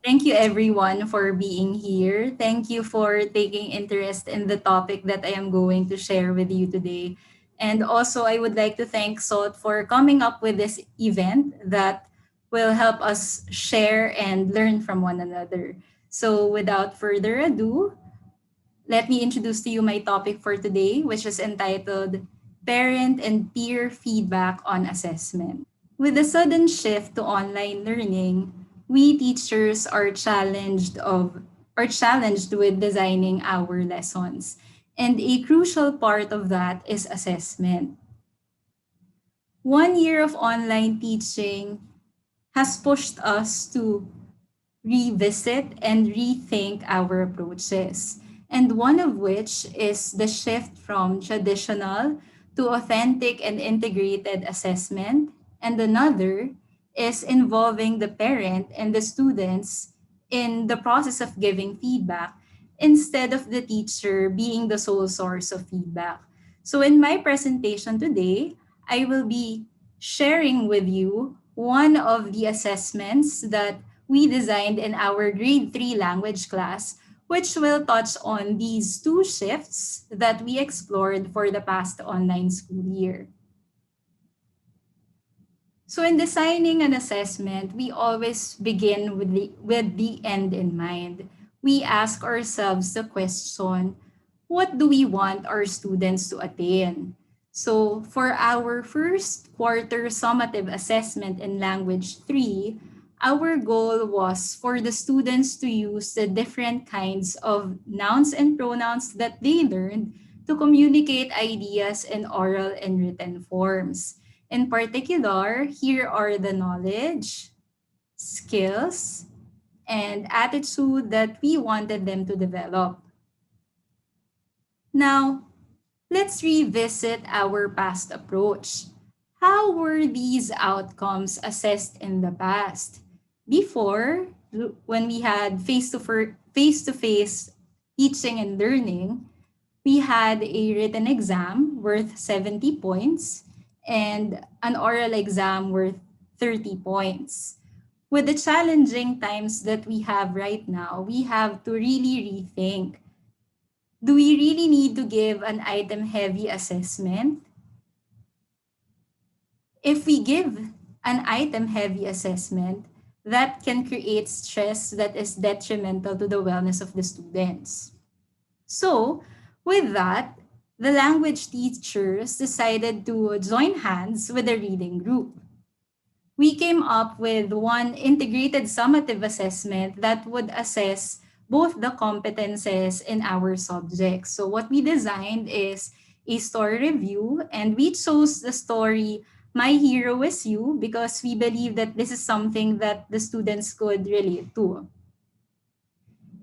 Thank you everyone for being here. Thank you for taking interest in the topic that I am going to share with you today. And also, I would like to thank Salt for coming up with this event that will help us share and learn from one another. So, without further ado, let me introduce to you my topic for today, which is entitled Parent and Peer Feedback on Assessment. With the sudden shift to online learning, we teachers are challenged with designing our lessons. And a crucial part of that is assessment. 1 year of online teaching has pushed us to revisit and rethink our approaches. And one of which is the shift from traditional to authentic and integrated assessment. And another is involving the parent and the students in the process of giving feedback instead of the teacher being the sole source of feedback. So, in my presentation today, I will be sharing with you one of the assessments that we designed in our grade 3 language class, which will touch on these two shifts that we explored for the past online school year. So, in designing an assessment, we always begin with the end in mind. We ask ourselves the question, what do we want our students to attain? So, for our first quarter summative assessment in Language 3, our goal was for the students to use the different kinds of nouns and pronouns that they learned to communicate ideas in oral and written forms. In particular, here are the knowledge, skills, and attitude that we wanted them to develop. Now, let's revisit our past approach. How were these outcomes assessed in the past? Before, when we had face-to-face teaching and learning, we had a written exam worth 70 points and an oral exam worth 30 points. With the challenging times that we have right now, we have to really rethink, do we really need to give an item heavy assessment? If we give an item heavy assessment, that can create stress that is detrimental to the wellness of the students. So, with that, the language teachers decided to join hands with a reading group. We came up with one integrated summative assessment that would assess both the competences in our subjects. So, what we designed is a story review, and we chose the story My Hero Is You because we believe that this is something that the students could relate to.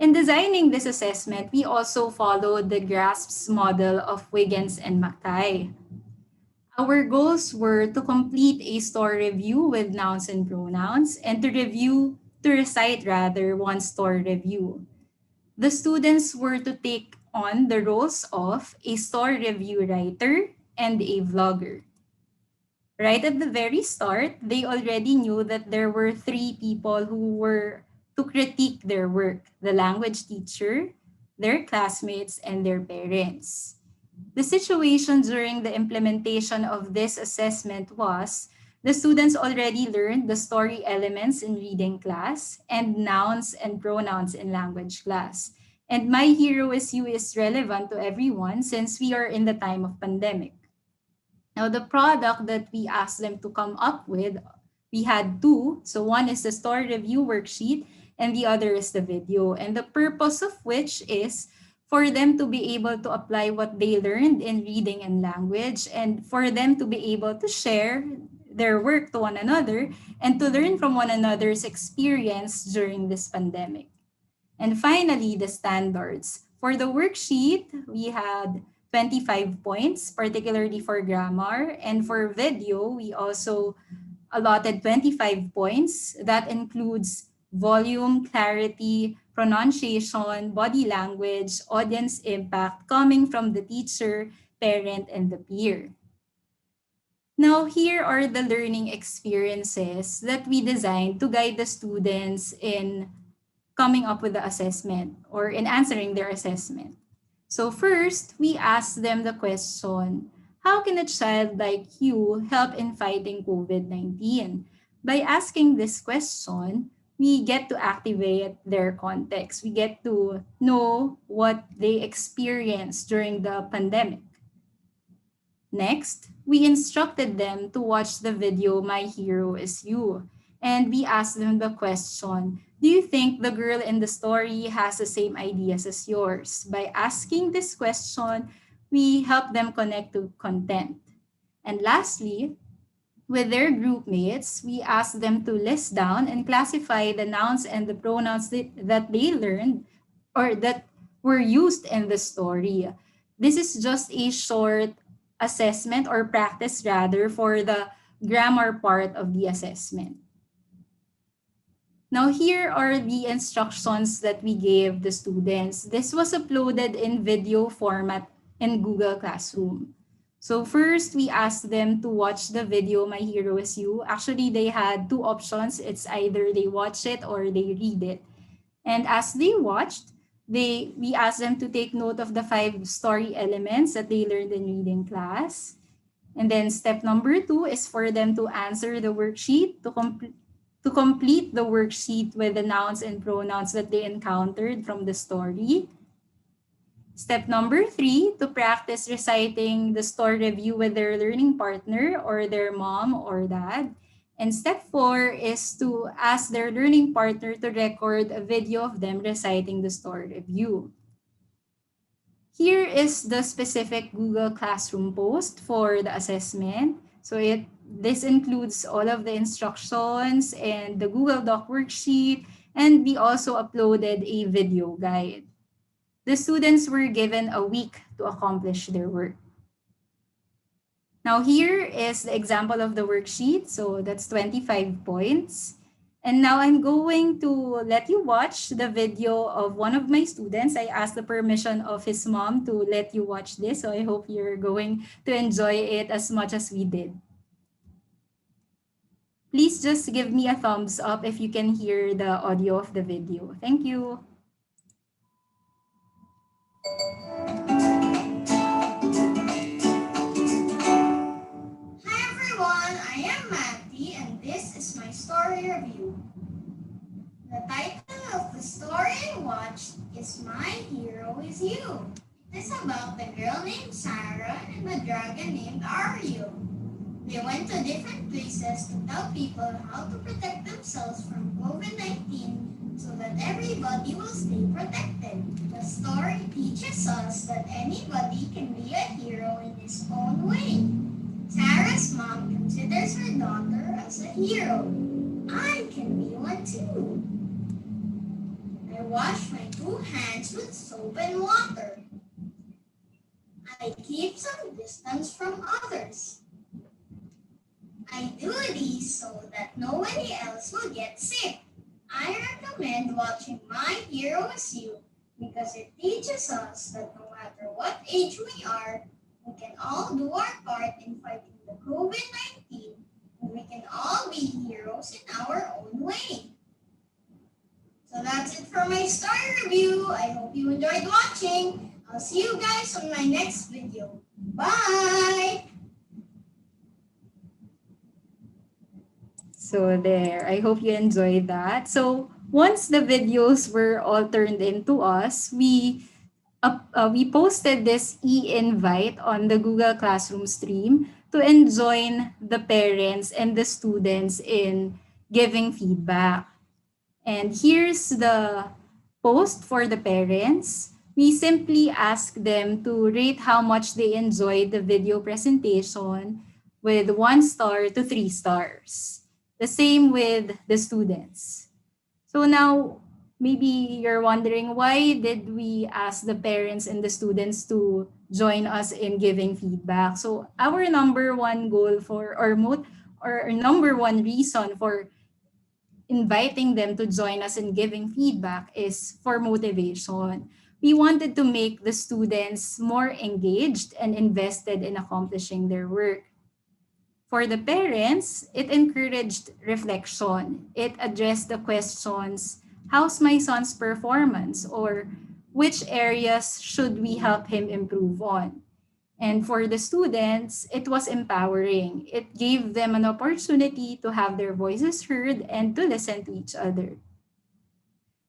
In designing this assessment, we also followed the GRASP's model of Wiggins and Mackay. Our goals were to complete a story review with nouns and pronouns and to recite rather one story review. The students were to take on the roles of a story review writer and a vlogger. Right at the very start, they already knew that there were three people who were to critique their work: the language teacher, their classmates, and their parents. The situation during the implementation of this assessment was the students already learned the story elements in reading class and nouns and pronouns in language class. And My Hero Is You is relevant to everyone since we are in the time of pandemic. Now, the product that we asked them to come up with, we had two. So, one is the story review worksheet, and the other is the video. And the purpose of which is for them to be able to apply what they learned in reading and language, and for them to be able to share their work to one another and to learn from one another's experience during this pandemic. And finally, the standards. For the worksheet, we had 25 points, particularly for grammar. And for video, we also allotted 25 points. That includes volume, clarity, pronunciation, body language, audience impact coming from the teacher, parent, and the peer. Now, here are the learning experiences that we designed to guide the students in coming up with the assessment or in answering their assessment. So first, we ask them the question, how can a child like you help in fighting COVID-19? By asking this question, we get to activate their context. We get to know what they experienced during the pandemic. Next, we instructed them to watch the video My Hero Is You. And we asked them the question, do you think the girl in the story has the same ideas as yours? By asking this question, we help them connect to content. And lastly, with their group mates, we ask them to list down and classify the nouns and the pronouns that they learned or that were used in the story. This is just a short assessment or practice rather for the grammar part of the assessment. Now, here are the instructions that we gave the students. This was uploaded in video format in Google Classroom. So first, we asked them to watch the video My Hero Is You. Actually, they had two options. It's either they watch it or they read it. And as they watched, we asked them to take note of the 5 story elements that they learned in reading class. And then step number 2 is for them to answer the worksheet, to complete the worksheet with the nouns and pronouns that they encountered from the story. Step number 3, to practice reciting the story review with their learning partner or their mom or dad. And step 4 is to ask their learning partner to record a video of them reciting the story review. Here is the specific Google Classroom post for the assessment. So this includes all of the instructions and the Google Doc worksheet, and we also uploaded a video guide. The students were given a week to accomplish their work. Now here is the example of the worksheet. So that's 25 points. And now I'm going to let you watch the video of one of my students. I asked the permission of his mom to let you watch this. So I hope you're going to enjoy it as much as we did. Please just give me a thumbs up if you can hear the audio of the video. Thank you. Hi everyone, I am Matty and this is my story review. The title of the story I watched is My Hero Is You. It is about the girl named Sarah and the dragon named Ariel. They went to different places to tell people how to protect themselves from COVID-19 so that everybody will stay protected. The story teaches us that anybody can be a hero in his own way. Sarah's mom considers her daughter as a hero. I can be one too. I wash my 2 hands with soap and water. I keep some distance from others. I do these so that nobody else will get sick. I recommend watching My Hero Is You because it teaches us that no matter what age we are, we can all do our part in fighting the COVID-19 and we can all be heroes in our own way. So that's it for my story review. I hope you enjoyed watching. I'll see you guys on my next video. Bye! So there, I hope you enjoyed that. So once the videos were all turned into us, we posted this e-invite on the Google Classroom stream to join the parents and the students in giving feedback. And here's the post for the parents. We simply ask them to rate how much they enjoyed the video presentation with 1 star to 3 stars. The same with the students. So now, maybe you're wondering, why did we ask the parents and the students to join us in giving feedback? So our number one goal or number one reason for inviting them to join us in giving feedback is for motivation. We wanted to make the students more engaged and invested in accomplishing their work. For the parents, it encouraged reflection. It addressed the questions, how's my son's performance, or which areas should we help him improve on. And for the students, it was empowering. It gave them an opportunity to have their voices heard and to listen to each other.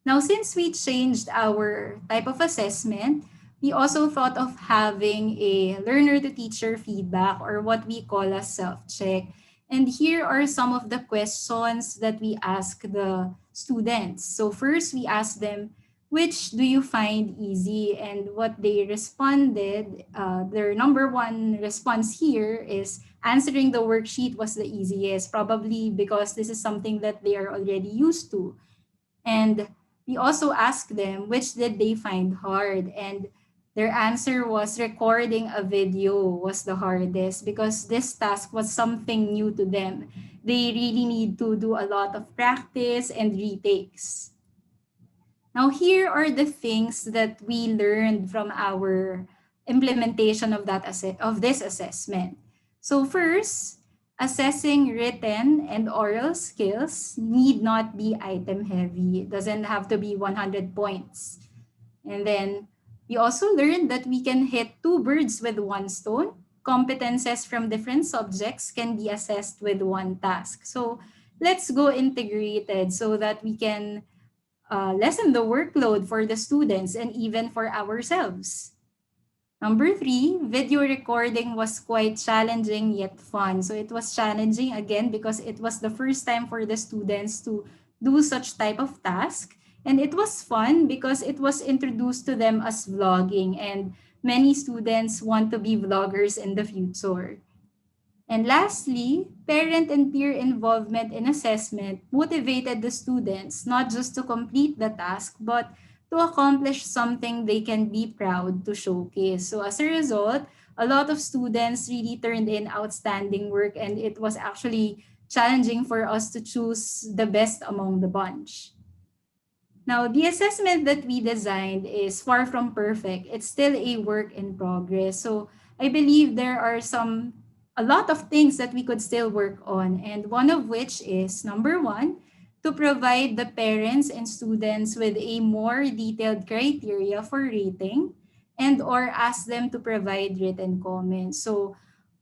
Now, since we changed our type of assessment, we also thought of having a learner to teacher feedback, or what we call a self check. And here are some of the questions that we ask the students. So, first, we ask them, which do you find easy? And what they responded, their number one response here is answering the worksheet was the easiest, probably because this is something that they are already used to. And we also asked them which did they find hard. And their answer was recording a video was the hardest because this task was something new to them. They really need to do a lot of practice and retakes. Now, here are the things that we learned from our implementation of of this assessment. So first, assessing written and oral skills need not be item heavy. It doesn't have to be 100 points. And then we also learned that we can hit two birds with one stone. Competences from different subjects can be assessed with one task. So let's go integrated so that we can lessen the workload for the students and even for ourselves. Number three, video recording was quite challenging yet fun. So it was challenging again because it was the first time for the students to do such type of task. And it was fun because it was introduced to them as vlogging, and many students want to be vloggers in the future. And lastly, parent and peer involvement in assessment motivated the students not just to complete the task, but to accomplish something they can be proud to showcase. So as a result, a lot of students really turned in outstanding work, and it was actually challenging for us to choose the best among the bunch. Now, the assessment that we designed is far from perfect. It's still a work in progress. So I believe there are a lot of things that we could still work on. And one of which is number one, to provide the parents and students with a more detailed criteria for rating, and or ask them to provide written comments. So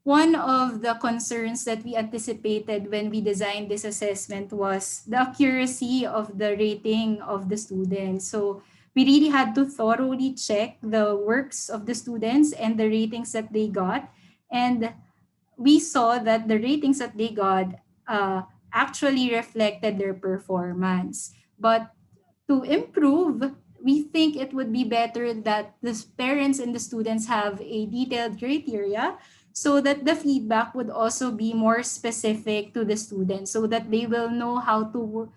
one of the concerns that we anticipated when we designed this assessment was the accuracy of the rating of the students. So we really had to thoroughly check the works of the students and the ratings that they got. And we saw that the ratings that they got actually reflected their performance. But to improve, we think it would be better that the parents and the students have a detailed criteria so that the feedback would also be more specific to the students so that they will know how to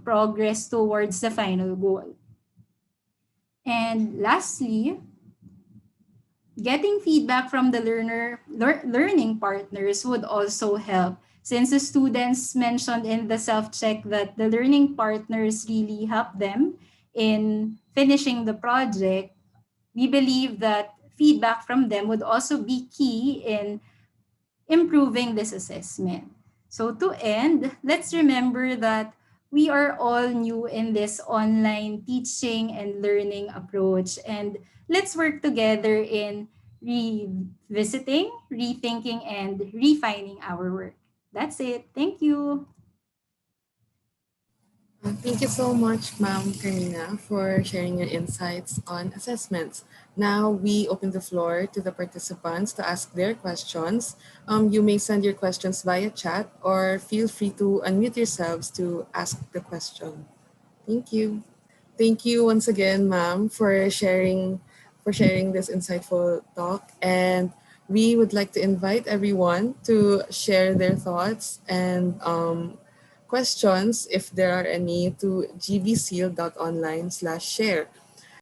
progress towards the final goal. And lastly, getting feedback from the learning partners would also help, since the students mentioned in the self-check that the learning partners really help them in finishing the project. We believe that feedback from them would also be key in improving this assessment. So to end, let's remember that we are all new in this online teaching and learning approach, and let's work together in revisiting, rethinking, and refining our work. That's it. Thank you. Thank you so much, Ma'am Carmina, for sharing your insights on assessments. Now we open the floor to the participants to ask their questions. You may send your questions via chat or feel free to unmute yourselves to ask the question. Thank you. Thank you once again, ma'am, for sharing this insightful talk. And we would like to invite everyone to share their thoughts and questions, if there are any, to gbseal.online/share.